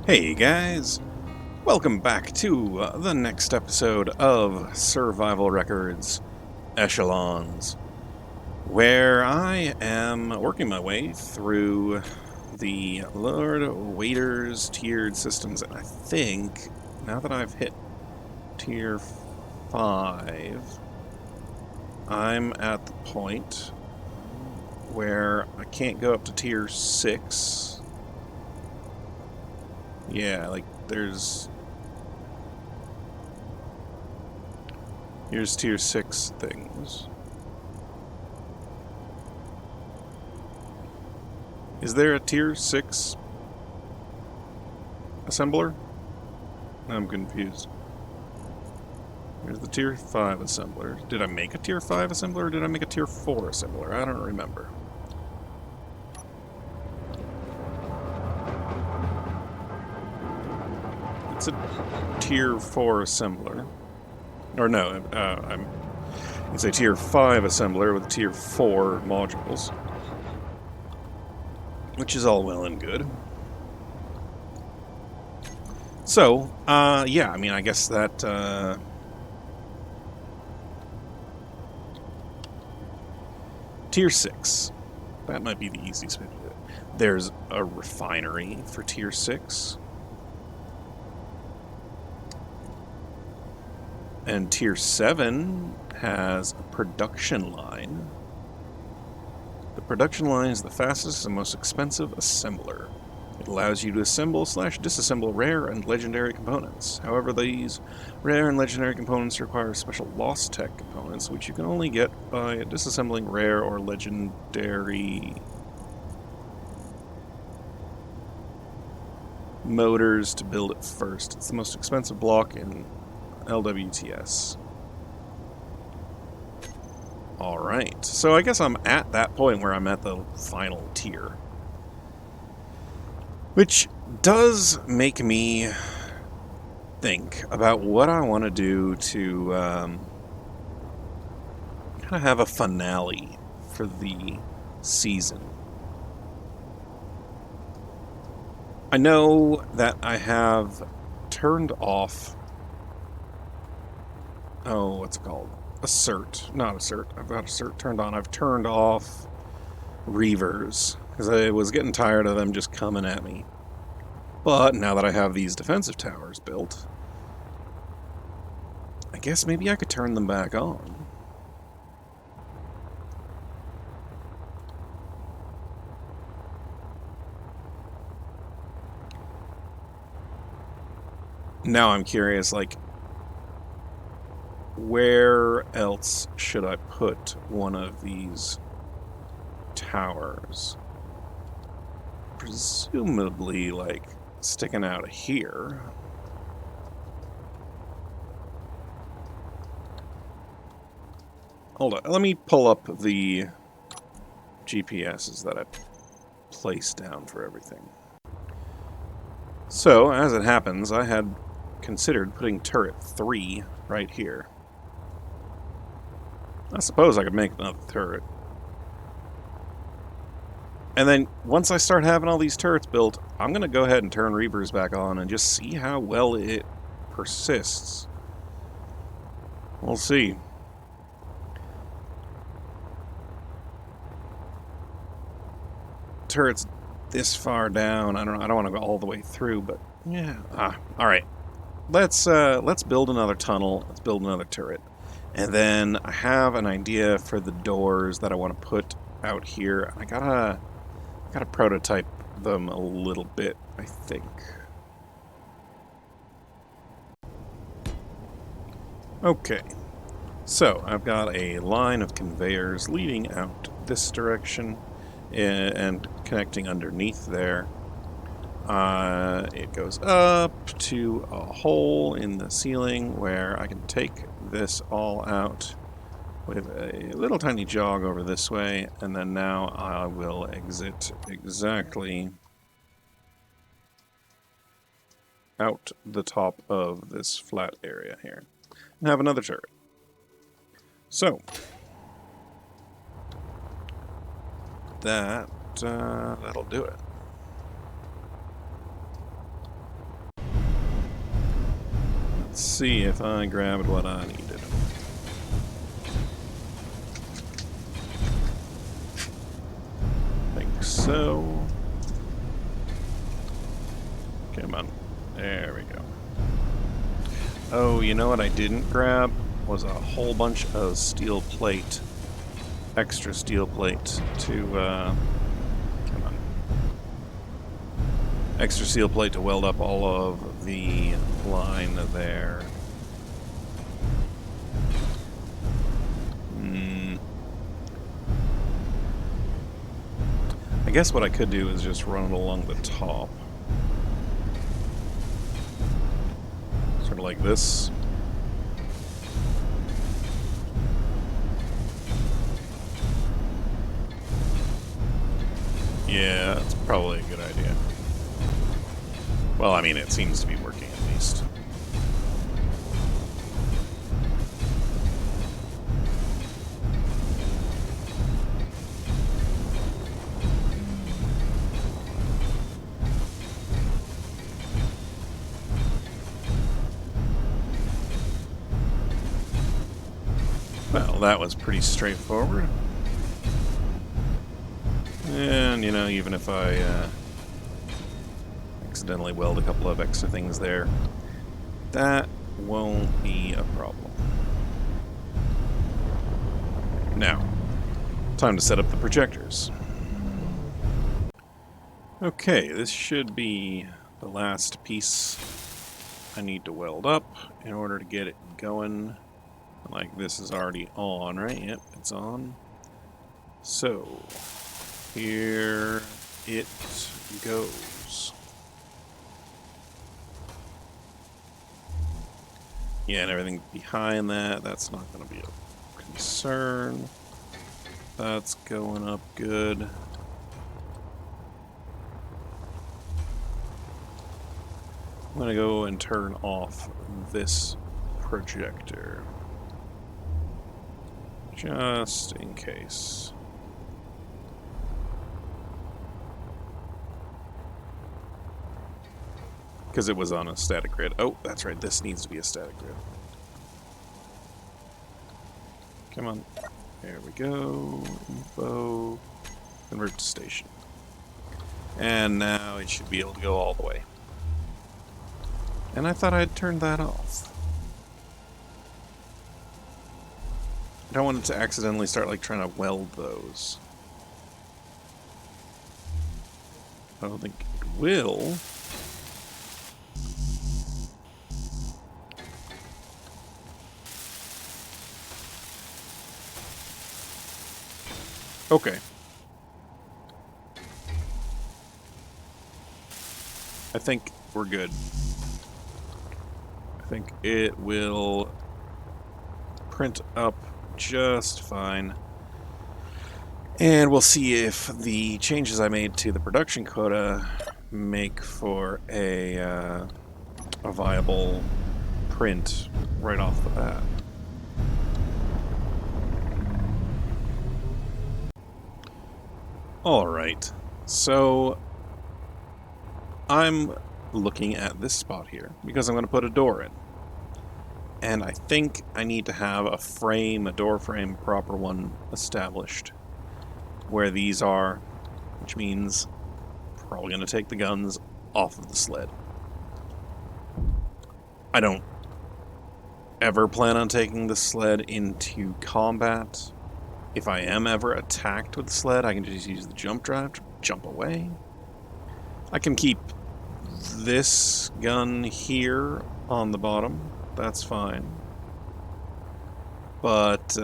Hey guys, welcome back to the next episode of Survival Records Echelons, where I am working my way through the Lord Waiters tiered systems. And I think now that I've hit tier 5, I'm at the point where I can't go up to tier 6. Yeah, like here's tier 6 things. Is there a tier 6 assembler? I'm confused. There's the tier 5 assembler. Did I make a tier 5 assembler or did I make a tier 4 assembler? I don't remember. It's a tier 4 assembler. Or no, it's a tier 5 assembler with tier 4 modules. Which is all well and good. So, yeah, I mean, I guess that, tier 6. That might be the easiest way to do it. There's a refinery for tier 6. And tier 7 has a production line. The production line is the fastest and most expensive assembler. It allows you to assemble/disassemble rare and legendary components. However, these rare and legendary components require special lost tech components, which you can only get by disassembling rare or legendary motors to build it first. It's the most expensive block in LWTS. Alright, so I guess I'm at that point where I'm at the final tier. Which does make me think about what I want to do to kind of have a finale for the season. I know that I have turned off... Oh, what's it called? Not assert. I've got assert turned on. I've turned off reavers because I was getting tired of them just coming at me. But now that I have these defensive towers built, I guess maybe I could turn them back on. Now I'm curious, like, where else should I put one of these towers? Presumably, like, sticking out of here. Hold on, let me pull up the GPSs that I placed down for everything. So, as it happens, I had considered putting turret 3 right here. I suppose I could make another turret. And then, once I start having all these turrets built, I'm going to go ahead and turn Reavers back on and just see how well it persists. We'll see. Turrets this far down. I don't want to go all the way through, but yeah. All right. Let's build another tunnel. Let's build another turret. And then I have an idea for the doors that I want to put out here. I gotta prototype them a little bit, I think. Okay. So, I've got a line of conveyors leading out this direction and connecting underneath there. It goes up to a hole in the ceiling where I can take this all out with a little tiny jog over this way, and then now I will exit exactly out the top of this flat area here and have another turret. So that'll do it. Let's see if I grabbed what I needed. Think so. Come on. There we go. Oh, you know what I didn't grab? Was a whole bunch of steel plate. Extra steel plate to, come on. Extra steel plate to weld up all of the line there. I guess what I could do is just run it along the top. Sort of like this. Yeah, that's probably a good idea. Well, I mean, it seems to be working at least. Well, that was pretty straightforward. And, you know, even if I accidentally weld a couple of extra things there, that won't be a problem. Now, time to set up the projectors. Okay, this should be the last piece I need to weld up in order to get it going. Like, this is already on, right? Yep, it's on. So, here it goes. Yeah, and everything behind that, that's not going to be a concern. That's going up good. I'm going to go and turn off this projector. Just in case. Because it was on a static grid. Oh, that's right, this needs to be a static grid. Come on. There we go. Info. Convert to station. And now it should be able to go all the way. And I thought I'd turned that off. I don't want it to accidentally start like trying to weld those. I don't think it will. Okay. I think we're good. I think it will print up just fine. And we'll see if the changes I made to the production quota make for a viable print right off the bat. Alright, so I'm looking at this spot here because I'm going to put a door in. And I think I need to have a frame, a door frame, proper one established where these are, which means probably going to take the guns off of the sled. I don't ever plan on taking the sled into combat. If I am ever attacked with the sled, I can just use the jump drive to jump away. I can keep this gun here on the bottom. That's fine. But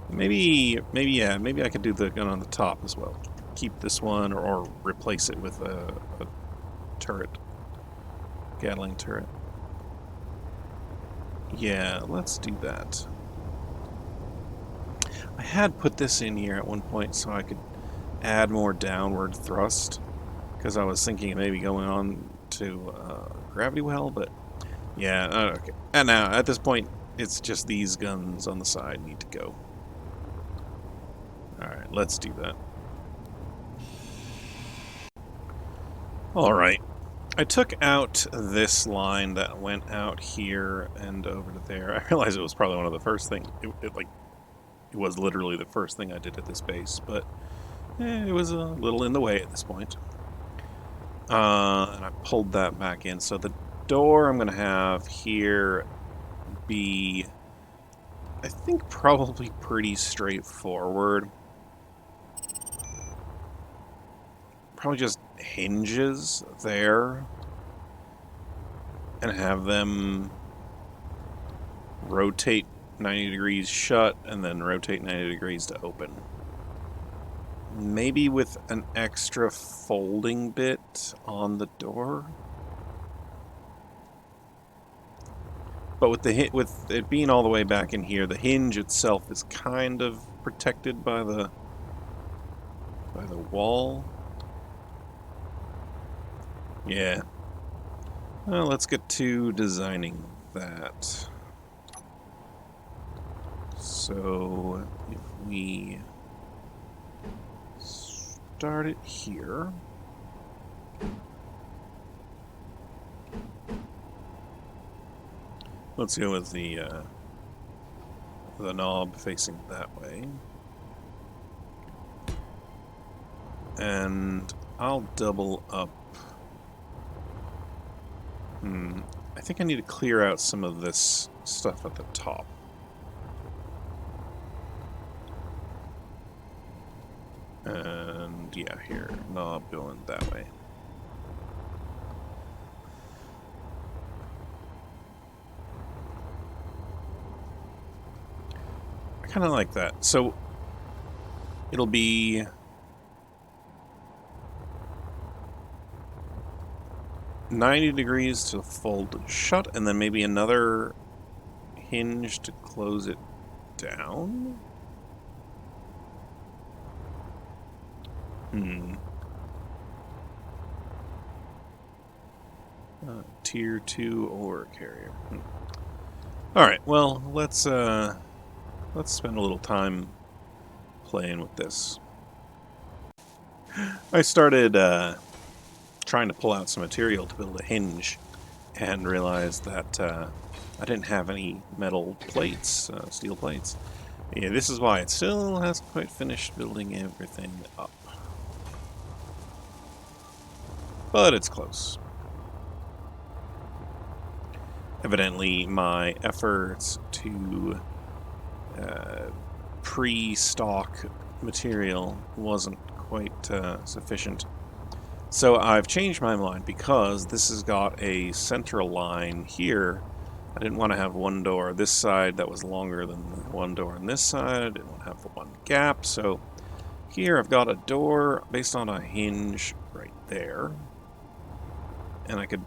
maybe I could do the gun on the top as well. Keep this one or replace it with a turret. Gatling turret. Yeah, let's do that. I had put this in here at one point so I could add more downward thrust, because I was thinking of maybe going on to gravity well, but yeah, okay. And now, at this point, it's just these guns on the side need to go. Alright, let's do that. Alright, I took out this line that went out here and over to there. I realized it was probably one of the first things. It was literally the first thing I did at this base, but it was a little in the way at this point. And I pulled that back in. So the door I'm going to have here be, I think, probably pretty straightforward. Probably just hinges there and have them rotate 90 degrees shut and then rotate 90 degrees to open. Maybe with an extra folding bit on the door. But with it being all the way back in here, the hinge itself is kind of protected by the wall. Yeah. Well, let's get to designing that. So if we start it here. Let's go with the knob facing that way. And I'll double up. I think I need to clear out some of this stuff at the top. And yeah, here, knob going that way. I kind of like that. So it'll be $90 degrees to fold shut, and then maybe another hinge to close it down. Tier 2 ore carrier. All right. Well, let's spend a little time playing with this. I started trying to pull out some material to build a hinge, and realized that I didn't have any metal plates, steel plates. Yeah, this is why it still hasn't quite finished building everything up. But it's close. Evidently, my efforts to pre-stock material wasn't quite sufficient. So I've changed my mind because this has got a central line here. I didn't want to have one door this side that was longer than one door on this side. I didn't want to have the one gap. So here I've got a door based on a hinge right there. And I could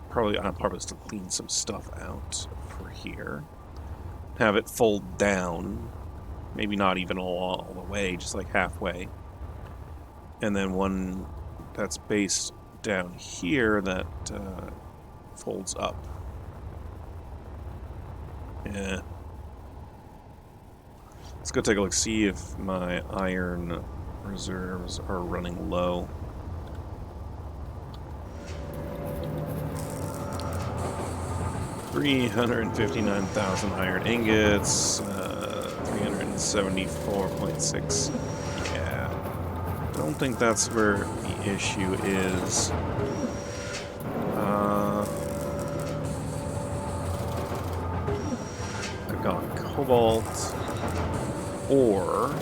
probably on purpose to clean some stuff out for here. Have it fold down. Maybe not even all the way, just like halfway. And then one that's based down here that folds up. Yeah. Let's go take a look, see if my iron reserves are running low. $359,000 iron ingots, 374.6. Yeah. Don't think that's where the issue is. I've got cobalt, ore,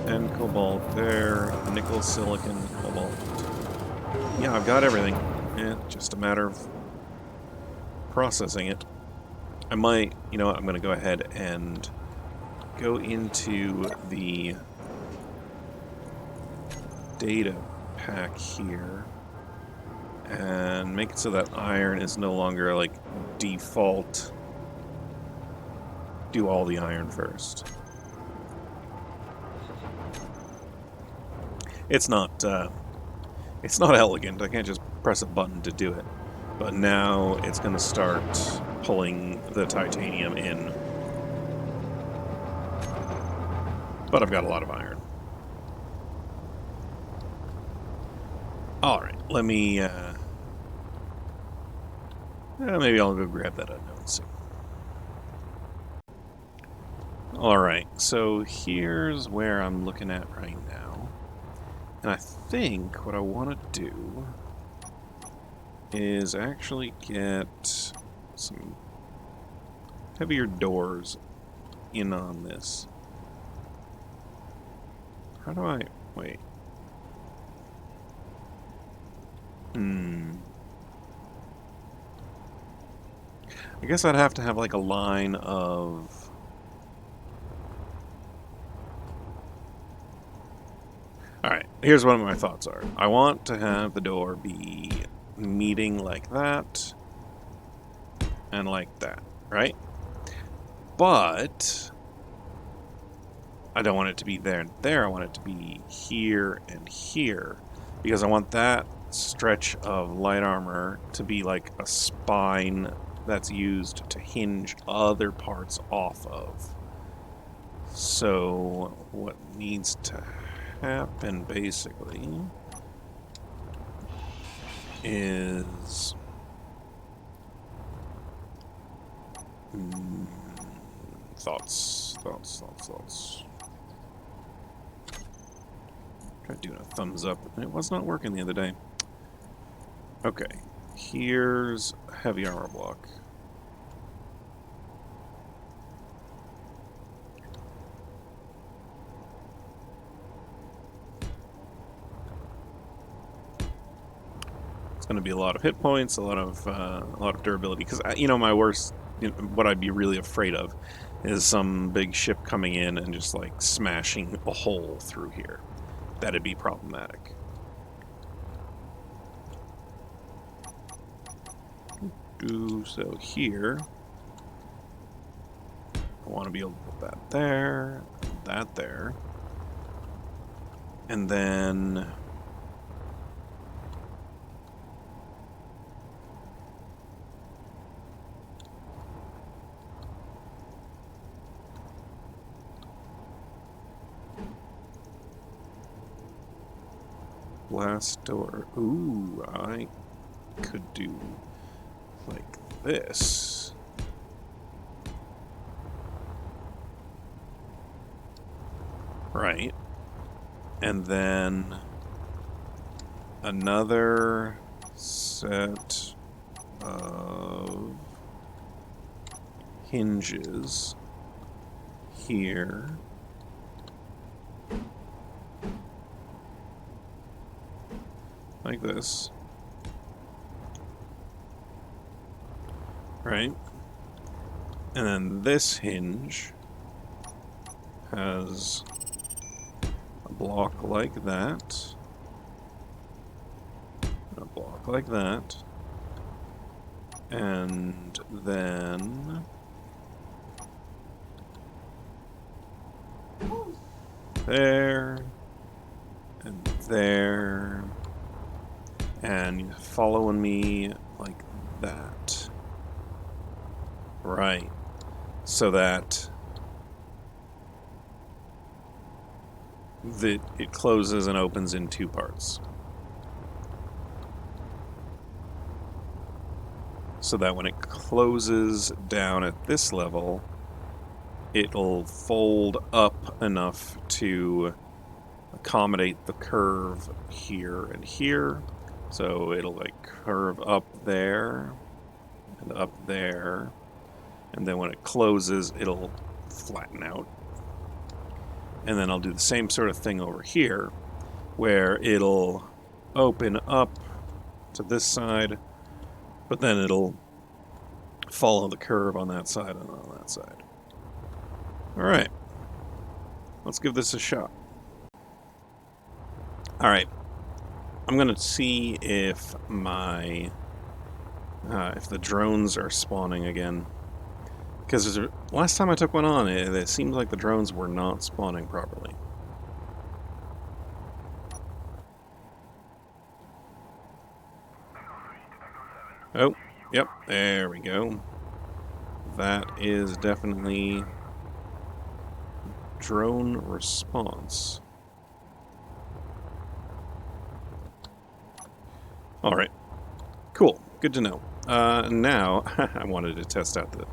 and cobalt there, nickel, silicon, cobalt. Yeah, I've got everything. Yeah, just a matter of processing it. I might, you know what, I'm going to go ahead and go into the data pack here and make it so that iron is no longer like default. Do all the iron first. It's not elegant. I can't just press a button to do it. But now it's going to start pulling the titanium in. But I've got a lot of iron. Alright. let me, maybe I'll go grab that unknown soon. Alright, so here's where I'm looking at right now. And I think what I want to do is actually get some heavier doors in on this. How do I... wait. I guess I'd have to have like a line of... Alright, here's what my thoughts are. I want to have the door be meeting like that and like that, right? But I don't want it to be there and there. I want it to be here and here because I want that stretch of light armor to be like a spine that's used to hinge other parts off of. So what needs to happen basically is thoughts. Tried doing a thumbs up, and it was not working the other day. Okay, here's heavy armor block. It's going to be a lot of hit points, a lot of durability. Because my worst, what I'd be really afraid of, is some big ship coming in and just like smashing a hole through here. That'd be problematic. So here, I want to be able to put that there, that there, and then blast door. Ooh, I could do like this. Right. And then another set of hinges here. Like this. Right? And then this hinge has a block like that. A block like that. And then there and there. And you're following me like that. Right. So that it closes and opens in two parts. So that when it closes down at this level, it'll fold up enough to accommodate the curve here and here. So it'll like curve up there and up there. And then when it closes, it'll flatten out. And then I'll do the same sort of thing over here, where it'll open up to this side, but then it'll follow the curve on that side and on that side. Alright. Let's give this a shot. Alright. I'm going to see if my... if the drones are spawning again. Because last time I took one on, it seemed like the drones were not spawning properly. Oh, yep, there we go. That is definitely drone response. All right. Cool. Good to know. Now, I wanted to test out the...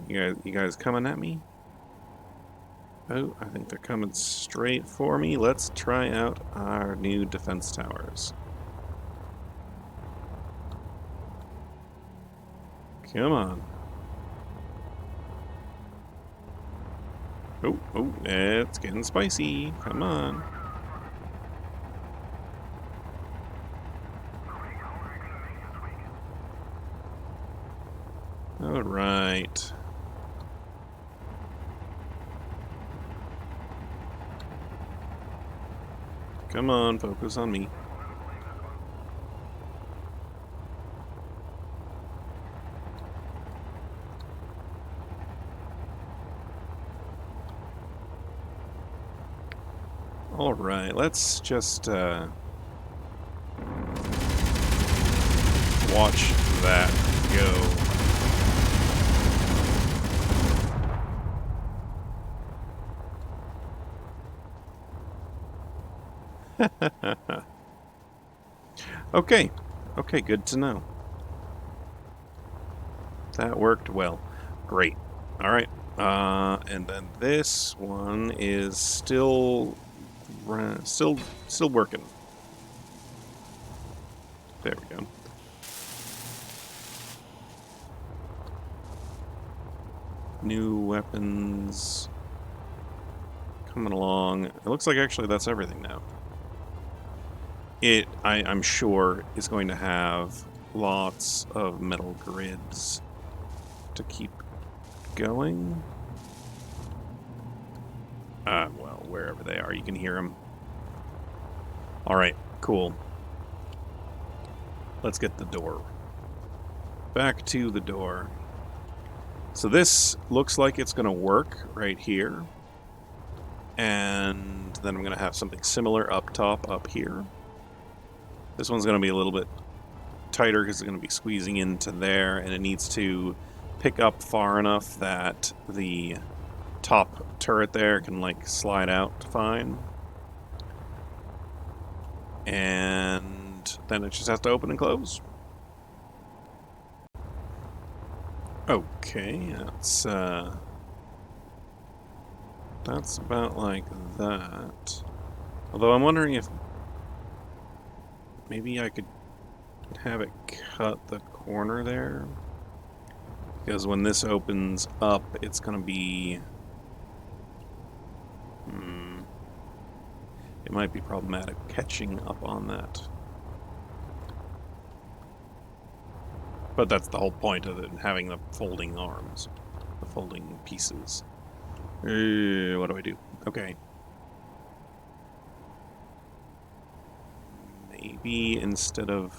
You guys coming at me? Oh, I think they're coming straight for me. Let's try out our new defense towers. Come on. Oh, it's getting spicy. Come on. All right. Come on, focus on me. All right, let's just watch that go. Okay, good to know. That worked well. Great. All right, and then this one is still working. There we go. New weapons coming along. It looks like actually that's everything now. I'm sure, is going to have lots of metal grids to keep going. Well, wherever they are, you can hear them. All right, cool. Let's get the door. Back to the door. So this looks like it's going to work right here. And then I'm going to have something similar up top, up here. This one's going to be a little bit tighter because it's going to be squeezing into there, and it needs to pick up far enough that the top turret there can, like, slide out fine. And then it just has to open and close. Okay, that's about like that. Although I'm wondering if maybe I could have it cut the corner there. Because when this opens up, it's going to be... it might be problematic catching up on that. But that's the whole point of it, having the folding arms. The folding pieces. What do I do? Okay. Maybe instead of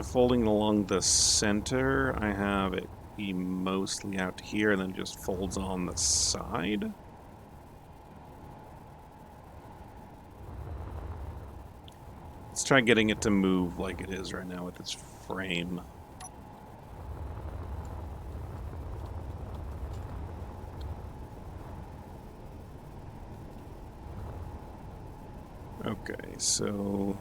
folding along the center, I have it be mostly out here and then just folds on the side. Let's try getting it to move like it is right now with its frame. Okay, so...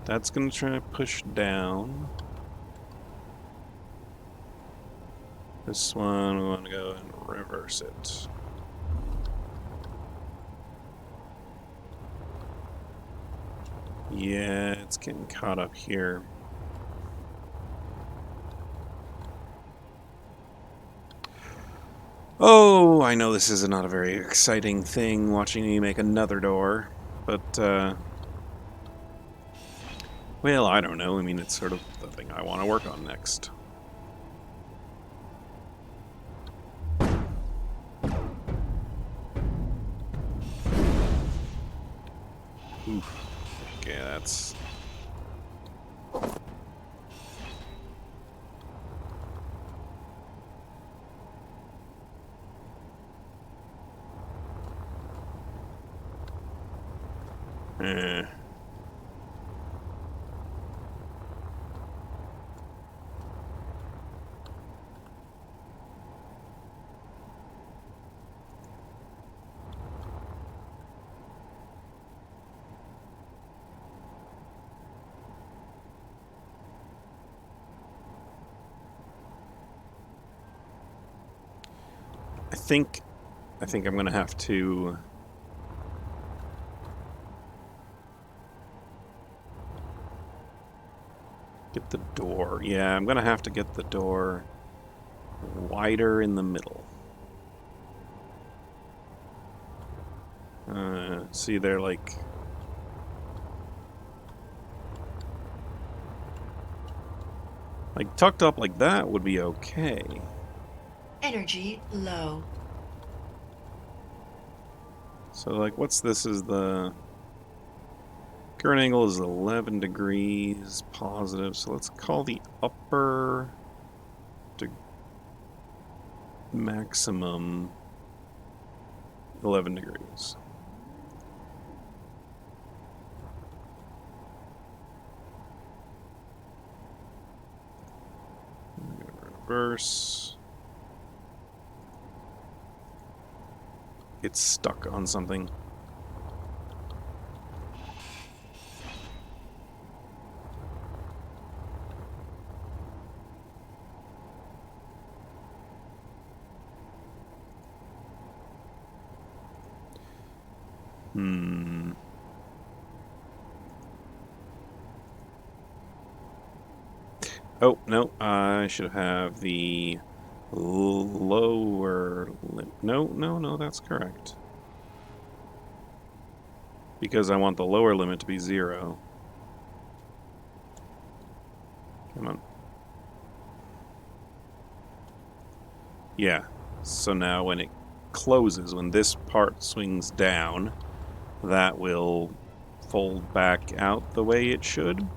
that's going to try to push down. This one, we want to go and reverse it. Yeah, it's getting caught up here. Oh, I know this is not a very exciting thing, watching me make another door, but, well, I don't know. I mean, it's sort of the thing I want to work on next. Oof. Okay, that's... I think I'm gonna have to get the door. Yeah, I'm gonna have to get the door wider in the middle. See, they're like tucked up like that would be okay. Energy low. So like, what's this? Is the current angle is 11 degrees positive. So let's call the upper maximum 11 degrees. Reverse. It's stuck on something. Oh, no, I should have the lower limit. No, that's correct. Because I want the lower limit to be 0. Come on. Yeah, so now when it closes, when this part swings down, that will fold back out the way it should.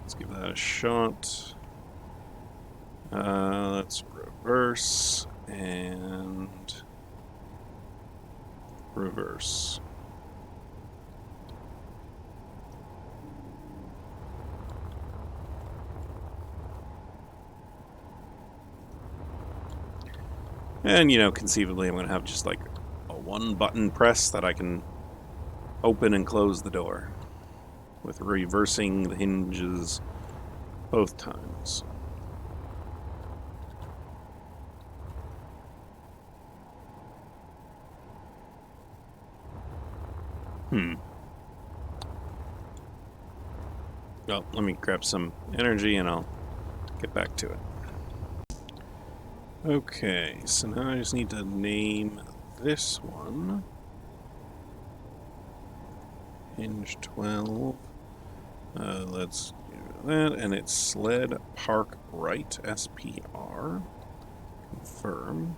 Let's give that a shot. Let's reverse and reverse. And, you know, conceivably I'm going to have just like a one-button press that I can open and close the door with reversing the hinges both times. Well, let me grab some energy and I'll get back to it. Okay, so now I just need to name this one hinge 12. Let's do that, and it's sled park right, SPR. Confirm.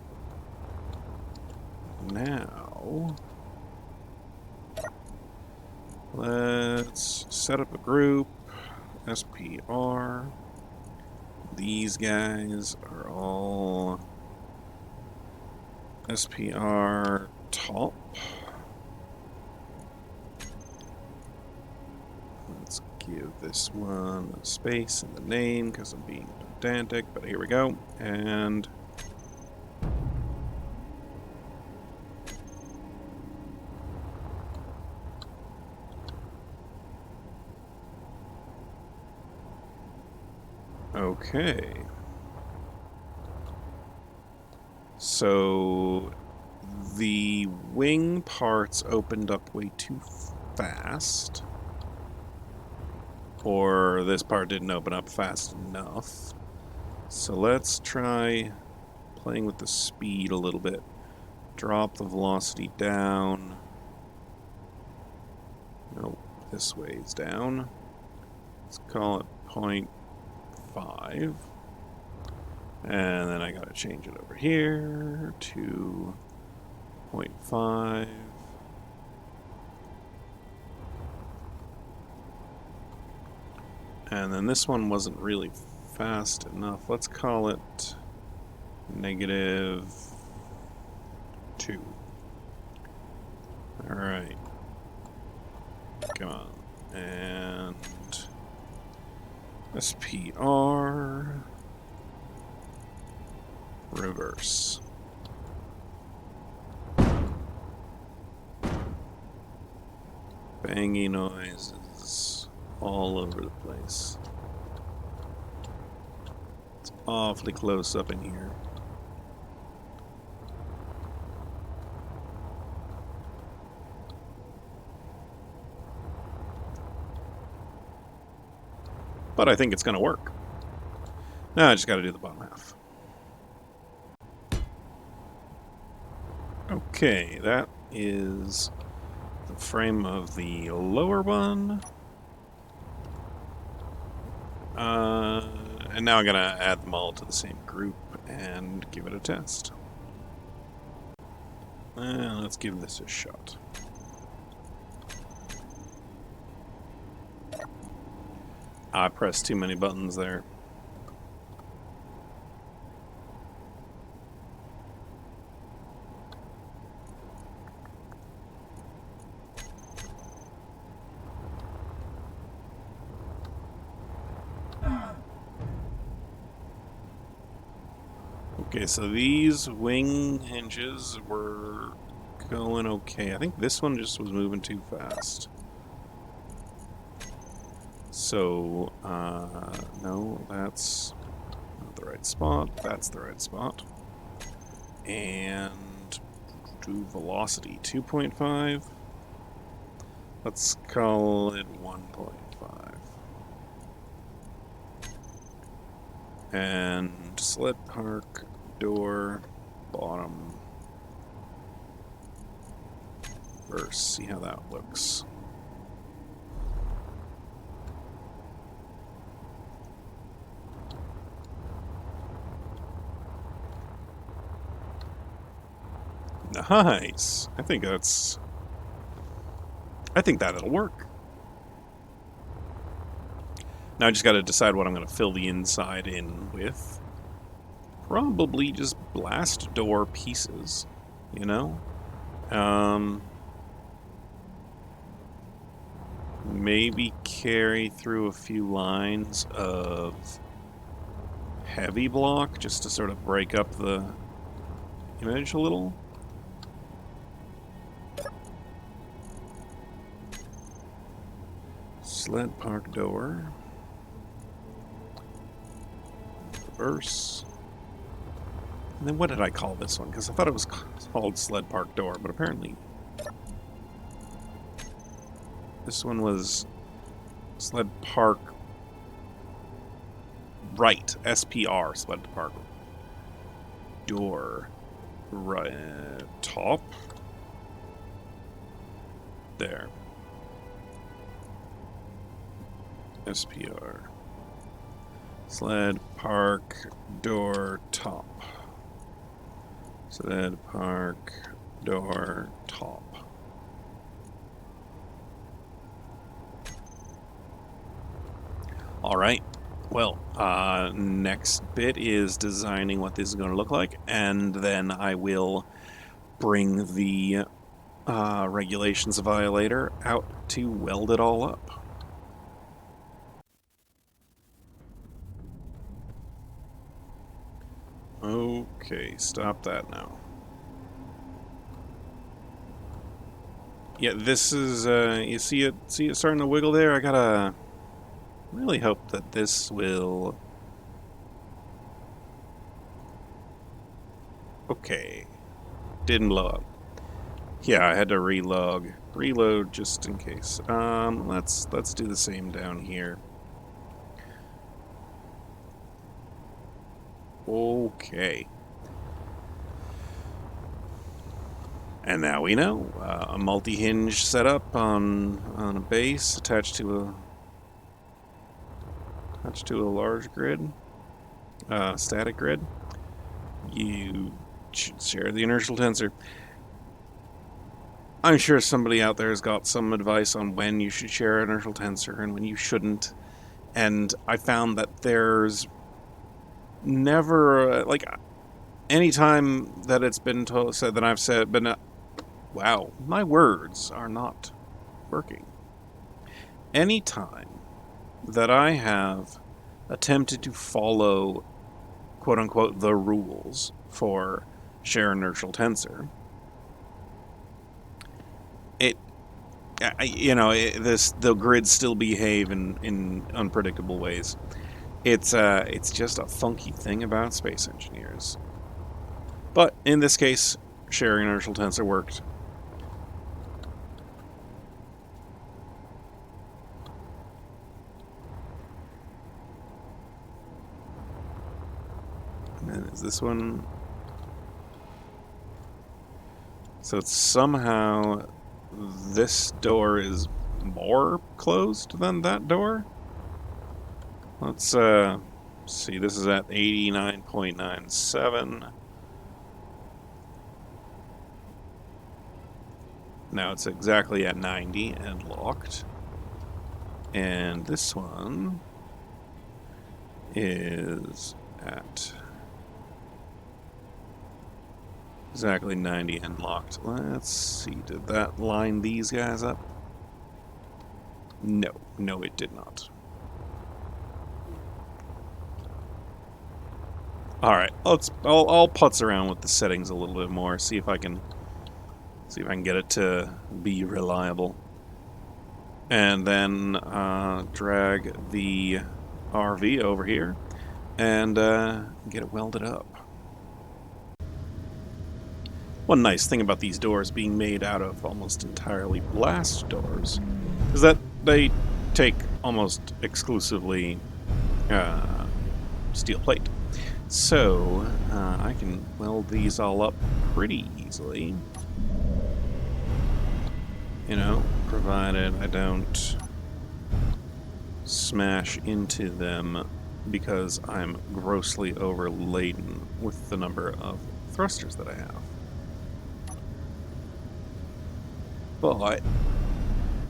Now, let's set up a group, SPR. These guys are all SPR top. Let's give this one a space in the name because I'm being pedantic, but here we go. And okay. So the wing parts opened up way too fast. Or this part didn't open up fast enough. So let's try playing with the speed a little bit. Drop the velocity down. Nope, this way is down. Let's call it 0.5. And then I gotta change it over here to 0.5. And then this one wasn't really fast enough. Let's call it -2. Alright. Come on. And SPR. Reverse. Bangy noises all over the place. It's awfully close up in here. But I think it's going to work. Now I just got to do the bottom half. Okay, that is the frame of the lower one. And now I'm going to add them all to the same group and give it a test. Let's give this a shot. I pressed too many buttons there. Okay, so these wing hinges were going okay. I think this one just was moving too fast. So, no, that's not the right spot. That's the right spot. And do velocity 2.5. Let's call it 1.5. And sled park door bottom first. See how that looks. Nice. I think that'll work. Now I just got to decide what I'm going to fill the inside in with. Probably just blast door pieces, you know? Maybe carry through a few lines of heavy block just to sort of break up the image a little. Sled park door. Reverse. And then what did I call this one? Because I thought it was called sled park door, but apparently this one was sled park right. SPR, sled park door. Right. Top. There. SPR. Sled park door top. Sled park door top. All right. Well, next bit is designing what this is going to look like, and then I will bring the regulations violator out to weld it all up. Okay, stop that now. Yeah, this is, you see it starting to wiggle there? I gotta really hope that this will... Okay. Didn't blow up. Yeah, I had to reload just in case. Let's do the same down here. Okay. And now we know. A multi-hinge setup on a base attached to a large grid, static grid. You should share the inertial tensor. I'm sure somebody out there has got some advice on when you should share inertial tensor and when you shouldn't. And I found that there's never, like, any time that it's been said that I've said, but wow, my words are not working. Any time that I have attempted to follow, quote unquote, the rules for share inertial tensor, it the grids still behave in unpredictable ways. It's just a funky thing about space engineers. But in this case, sharing inertial tensor worked. And is this one? So it's somehow this door is more closed than that door? Let's see, this is at 89.97. Now it's exactly at 90 and locked. And this one is at exactly 90 and locked. Let's see, did that line these guys up? No, it did not. All right, I'll putz around with the settings a little bit more, see if I can get it to be reliable, and then drag the RV over here and get it welded up. One nice thing about these doors being made out of almost entirely blast doors is that they take almost exclusively steel plate. So I can weld these all up pretty easily. You know, provided I don't smash into them because I'm grossly overladen with the number of thrusters that I have. But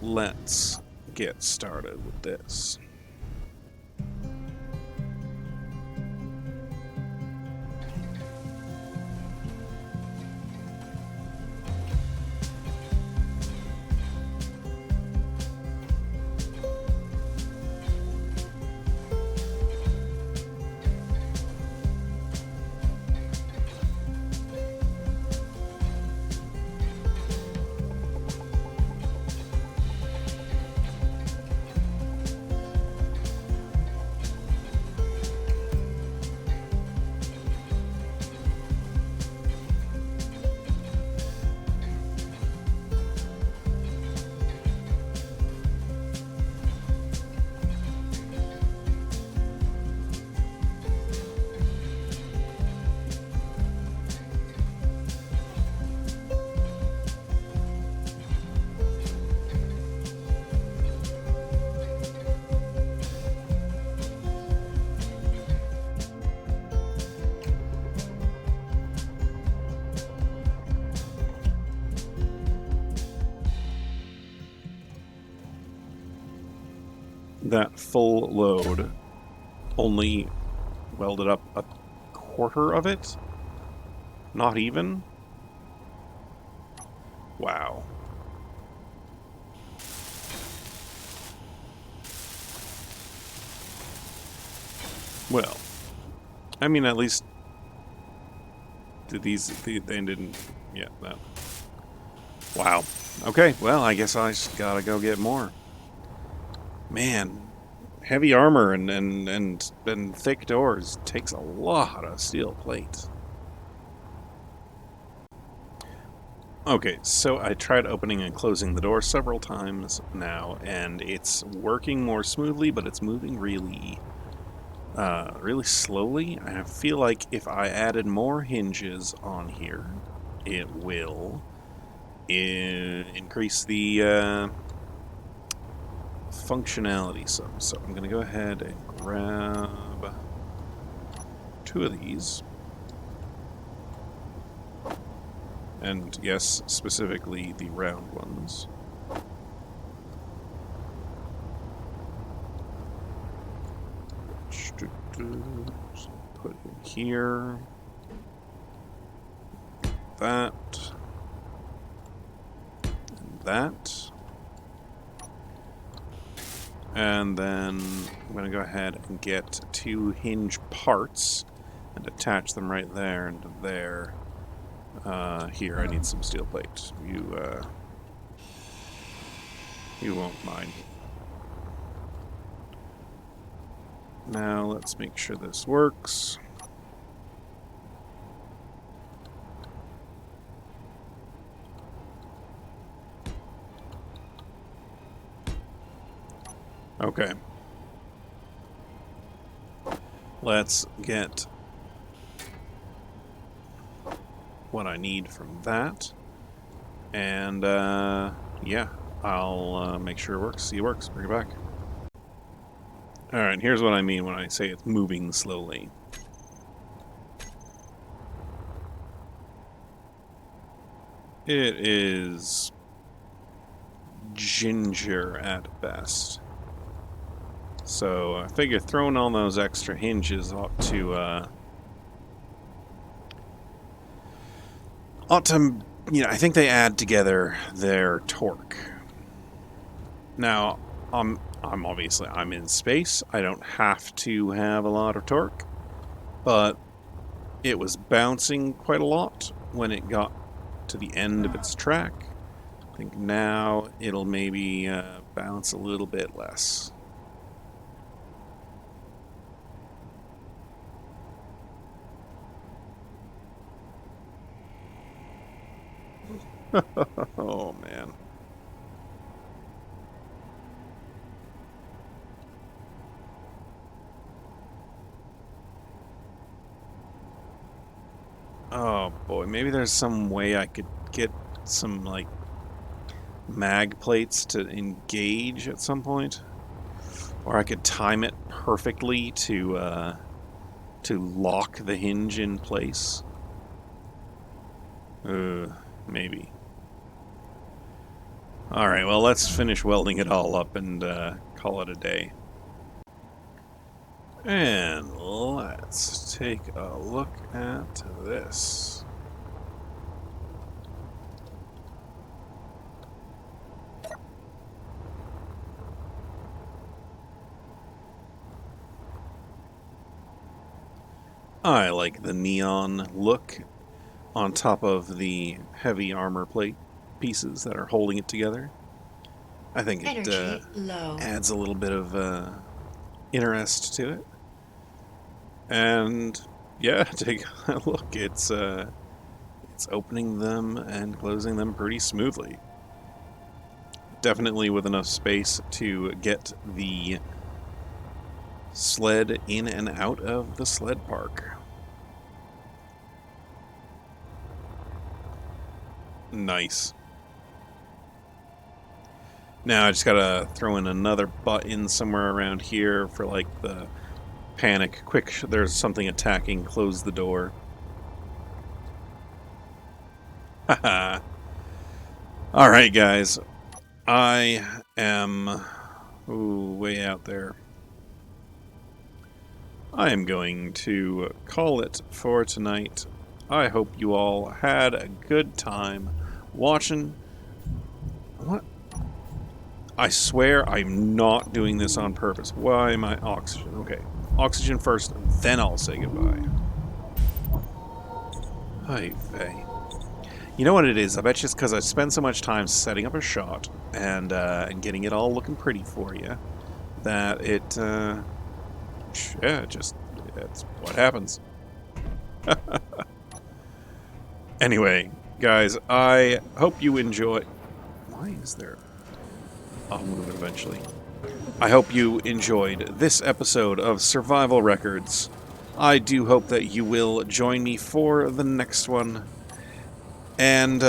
let's get started with this. That full load only welded up a quarter of it? Not even? Wow. Well, I mean, at least they didn't. Yeah, that. Wow. Okay, well, I guess I just gotta go get more. Man, heavy armor and thick doors takes a lot of steel plate. Okay, so I tried opening and closing the door several times now, and it's working more smoothly, but it's moving really slowly. I feel like if I added more hinges on here, it will increase the functionality some. So I'm going to go ahead and grab 2 of these. And yes, specifically the round ones. So put in here. That. And that. And then I'm going to go ahead and get 2 hinge parts and attach them right there and there. Here, I need some steel plate. You won't mind. Now let's make sure this works. Okay. Let's get what I need from that. And, yeah, I'll make sure it works. See it works. Bring it back. Alright, here's what I mean when I say it's moving slowly. It is ginger at best. So I figure throwing on those extra hinges ought to, you know, I think they add together their torque. Now, I'm obviously, I'm in space. I don't have to have a lot of torque, but it was bouncing quite a lot when it got to the end of its track. I think now it'll maybe bounce a little bit less. Oh, man. Oh, boy. Maybe there's some way I could get some, like, mag plates to engage at some point. Or I could time it perfectly to lock the hinge in place. Maybe. Alright, well, let's finish welding it all up and call it a day. And let's take a look at this. I like the neon look on top of the heavy armor plate pieces that are holding it together. I think it adds a little bit of interest to it. And yeah, take a look. It's opening them and closing them pretty smoothly. Definitely with enough space to get the sled in and out of the sled park. Nice. Now I just gotta throw in another butt in somewhere around here for like the panic. Quick, there's something attacking. Close the door. Haha. Alright, guys. I am way out there. I am going to call it for tonight. I hope you all had a good time watching. What? I swear I'm not doing this on purpose. Why am I oxygen? Okay. Oxygen first, then I'll say goodbye. Hi, vey. You know what it is? I bet you it's because I spend so much time setting up a shot and getting it all looking pretty for you that it, yeah, it's what happens. Anyway, guys, I hope you enjoy. Why is there? I'll move it eventually. I hope you enjoyed this episode of Survival Records. I do hope that you will join me for the next one. And,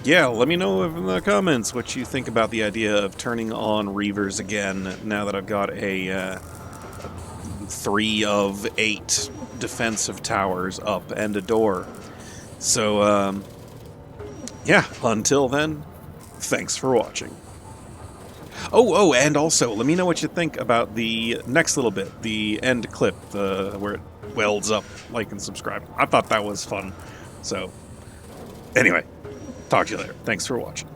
yeah, let me know in the comments what you think about the idea of turning on reavers again now that I've got a 3 of 8 defensive towers up and a door. So, yeah, until then, thanks for watching. Oh, and also, let me know what you think about the next little bit, the end clip, where it welds up. Like and subscribe. I thought that was fun. So, anyway, talk to you later. Thanks for watching.